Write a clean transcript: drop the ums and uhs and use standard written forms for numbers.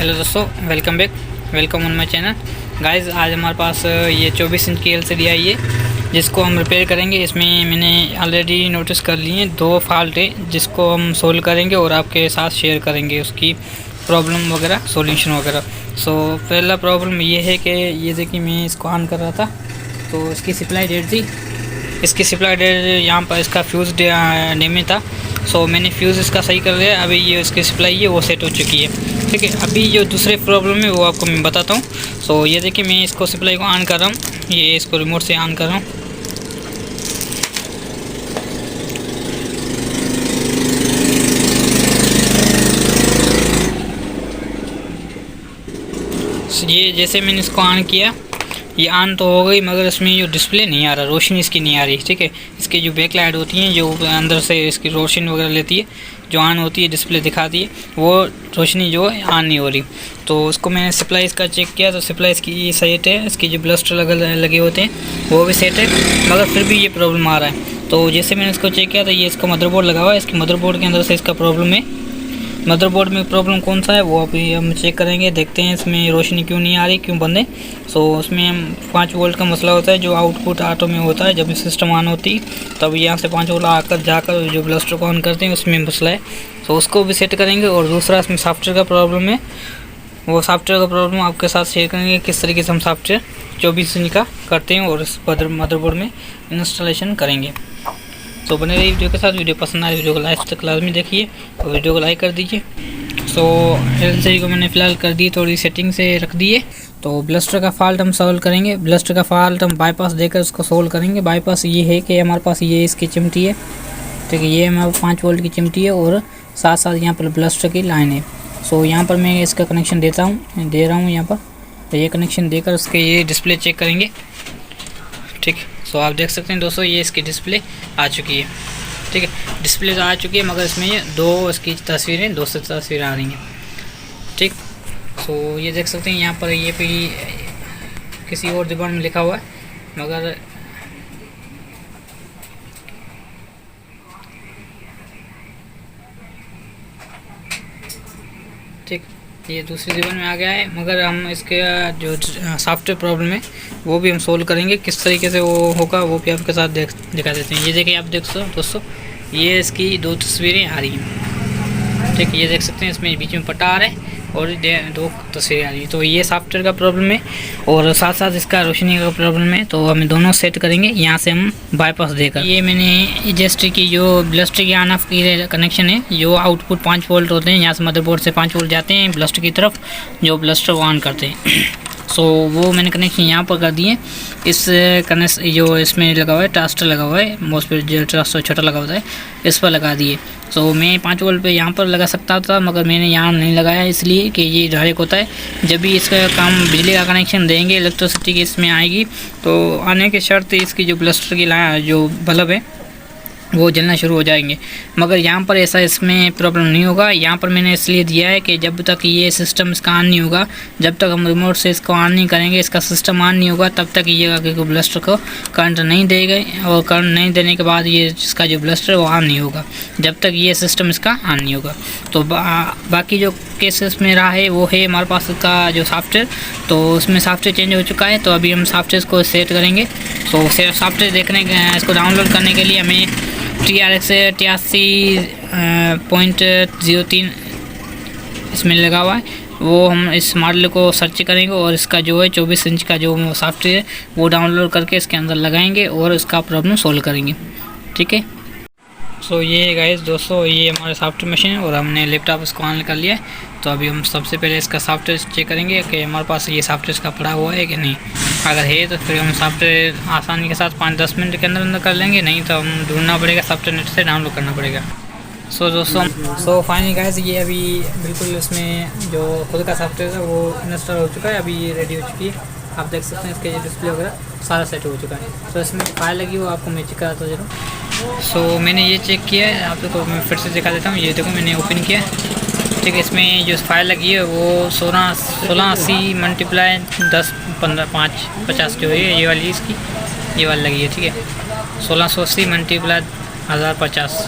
Hello दोस्तों, welcome on my channel. Guys, आज हमारे पास ये 24 इंच की एलसीडी आई है जिसको हम रिपेयर करेंगे। इसमें मैंने ऑलरेडी नोटिस कर लिए 2 फॉल्ट है जिसको हम सोल्व करेंगे और आपके साथ शेयर करेंगे उसकी प्रॉब्लम वगैरह, सॉल्यूशन वगैरह। पहला प्रॉब्लम ये है कि ये देखिए, मैं इसको ऑन कर रहा था तो इसकी सप्लाई डेट थी। इसकी सप्लाई डेट यहाँ पर इसका फ्यूज़ डैमेज था। मैंने फ्यूज़ इसका सही कर दिया। अभी ये इसकी सप्लाई है वो सेट हो चुकी है। ठीक है, अभी जो दूसरे प्रॉब्लम है वो आपको मैं बताता हूँ। ये देखिए, मैं इसको सप्लाई को ऑन कर रहा हूँ। ये इसको रिमोट से ऑन कर रहा हूँ। ये जैसे मैंने इसको ऑन किया, ये ऑन तो हो गई, मगर इसमें जो डिस्प्ले नहीं आ रहा, रोशनी इसकी नहीं आ रही। ठीक है, इसकी जो बैक लाइट होती हैं जो अंदर से इसकी रोशनी वगैरह लेती है, जो ऑन होती है, डिस्प्ले दिखाती है, वो रोशनी जो है ऑन नहीं हो रही। तो उसको मैंने सप्लाई इसका चेक किया तो सप्लाई इसकी सेट है। इसकी जो ब्लस्टर लगे होते हैं वो भी सेट है, मगर फिर भी ये प्रॉब्लम आ रहा है। तो जैसे मैंने इसको चेक किया तो ये इसका मदरबोर्ड लगा हुआ है। इसके मदरबोर्ड के अंदर से इसका प्रॉब्लम है। मदरबोर्ड में प्रॉब्लम कौन सा है वो अभी हम चेक करेंगे, देखते हैं इसमें रोशनी क्यों नहीं आ रही, क्यों बंद है। उसमें हम 5 वोल्ट का मसला होता है जो आउटपुट ऑटो में होता है। जब सिस्टम ऑन होती है तब यहाँ से 5 वोल्ट आकर जाकर जो ब्लस्टर को ऑन करते हैं उसमें मसला है। उसको भी सेट करेंगे। और दूसरा इसमें सॉफ्टवेयर का प्रॉब्लम है, वो सॉफ्टवेयर का प्रॉब्लम आपके साथ शेयर करेंगे किस तरीके से हम सॉफ्टवेयर 24 इंच का करते हैं और इस मदरबोर्ड में इंस्टॉलेशन करेंगे। बने रहिए वीडियो के साथ। वीडियो पसंद आए वीडियो को लास्ट तक लाजमी देखिए और वीडियो को लाइक कर दीजिए। एलसीडी को मैंने फ़िलहाल कर दी, थोड़ी सेटिंग से रख दी है। तो ब्लस्टर का फॉल्ट हम सॉल्व करेंगे। ब्लस्टर का फॉल्ट हम बाईपास देकर उसको सोल्व करेंगे। बाईपास ये है कि हमारे पास ये इसकी चिमटी है। ठीक है, ये हमारे 5 वोल्ट की चिमटी है और साथ साथ यहाँ पर ब्लस्टर की लाइन है। यहाँ पर मैं इसका कनेक्शन दे रहा हूँ यहाँ पर। तो ये कनेक्शन देकर उसके ये डिस्प्ले चेक करेंगे। ठीक, आप देख सकते हैं दोस्तों, ये इसकी डिस्प्ले आ चुकी है। ठीक है, डिस्प्ले तो आ चुकी है, मगर इसमें ये 2 इसकी तस्वीरें, 2 से तस्वीरें आ रही हैं। ठीक, ये देख सकते हैं यहाँ पर ये पे किसी और ज़बान में लिखा हुआ है, मगर ठीक, ये दूसरी ज़बान में आ गया है। मगर हम इसके जो सॉफ्टवेयर प्रॉब्लम है वो भी हम सोल्व करेंगे। किस तरीके से वो होगा वो भी आपके साथ दिखा देते हैं। ये देखिए, आप देख सकते दोस्तों, ये इसकी 2 तस्वीरें आ रही हैं। ठीक, ये देख सकते हैं इसमें बीच में पट्टा आ रहा है और 2 तस्वीरें आ रही है। तो ये सॉफ्टवेयर का प्रॉब्लम है और साथ साथ इसका रोशनी का प्रॉब्लम है। तो हमें दोनों सेट करेंगे यहाँ से हम बाईपास देकर। ये मैंने जस्ट की जो ब्लस्टर की ऑन ऑफ की कनेक्शन है, जो आउटपुट 5 वोल्ट होते हैं, यहाँ से मदरबोर्ड से 5 वोल्ट जाते हैं ब्लस्टर की तरफ, जो ब्लस्टर ऑन करते हैं। वो मैंने कनेक्शन यहाँ पर कर दिए। इस कनेक्शन जो इसमें लगा हुआ है, ट्रांजिस्टर लगा हुआ है, मोस्ट जो ट्रांजिस्टर छोटा लगा होता है, इस पर लगा दिए। मैं 5 वोल्ट पे यहाँ पर लगा सकता था, मगर मैंने यहाँ नहीं लगाया इसलिए कि ये डायरेक्ट होता है। जब भी इसका काम बिजली का कनेक्शन देंगे, इलेक्ट्रिसिटी की इसमें आएगी, तो आने के शर्त इसकी जो ब्लस्टर की जो बल्ब है वो जलना शुरू हो जाएंगे। मगर यहाँ पर ऐसा इसमें प्रॉब्लम नहीं होगा। यहाँ पर मैंने इसलिए दिया है कि जब तक ये सिस्टम इसका ऑन नहीं होगा, जब तक हम रिमोट से इसको ऑन नहीं करेंगे, इसका सिस्टम ऑन नहीं होगा, तब तक ये ब्लस्टर को करंट नहीं देगा। और करंट नहीं देने के बाद ये इसका जो ब्लस्टर वो ऑन नहीं होगा जब तक ये सिस्टम इसका ऑन नहीं होगा। बाकी जो केसेस में रहा है वो है हमारे पास का जो सॉफ्टवेयर। उसमें सॉफ्टवेयर चेंज हो चुका है। तो अभी हम सॉफ्टवेयर को सेट करेंगे। सॉफ्टवेयर देखने इसको डाउनलोड करने के लिए हमें TRX 83.03 इसमें लगा हुआ है, वो हम इस मॉडल को सर्च करेंगे और इसका जो है 24 इंच का जो सॉफ्टवेयर है वो डाउनलोड करके इसके अंदर लगाएंगे और इसका प्रॉब्लम सोल्व करेंगे। ठीक है, ये गाइस दोस्तों, ये हमारे सॉफ्टवेयर मशीन है और हमने लैपटॉप इसको ऑन कर लिया है। तो अभी हम सबसे पहले इसका सॉफ्टवेयर चेक करेंगे कि हमारे पास ये सॉफ्टवेयर इसका पड़ा हुआ है कि नहीं। अगर है तो फिर हम सॉफ्टवेयर आसानी के साथ 5-10 मिनट के अंदर कर लेंगे, नहीं तो हम ढूंढना पड़ेगा, सॉफ्टवेयर नेट से डाउनलोड करना पड़ेगा। दोस्तों फाइनली गाइस, ये अभी बिल्कुल इसमें जो खुद का सॉफ्टवेयर है वो इंस्टॉल हो चुका है। अभी ये रेडी हो चुकी है, आप देख सकते हैं। इसके डिस्प्ले वगैरह सारा सेट हो चुका है। इसमें फाइल लगी वो आपको मैं चेक कराता जरूर। मैंने ये चेक किया है, आप लोग को मैं फिर से दिखा देता हूँ। ये देखो, मैंने ओपन किया। ठीक है, इसमें जो फाइल लगी है वो 1680 मल्टीप्लाई 10 15 5 50 जो है ये वाली इसकी ये वाली लगी है। ठीक है, 1680 मल्टीप्लाई 1050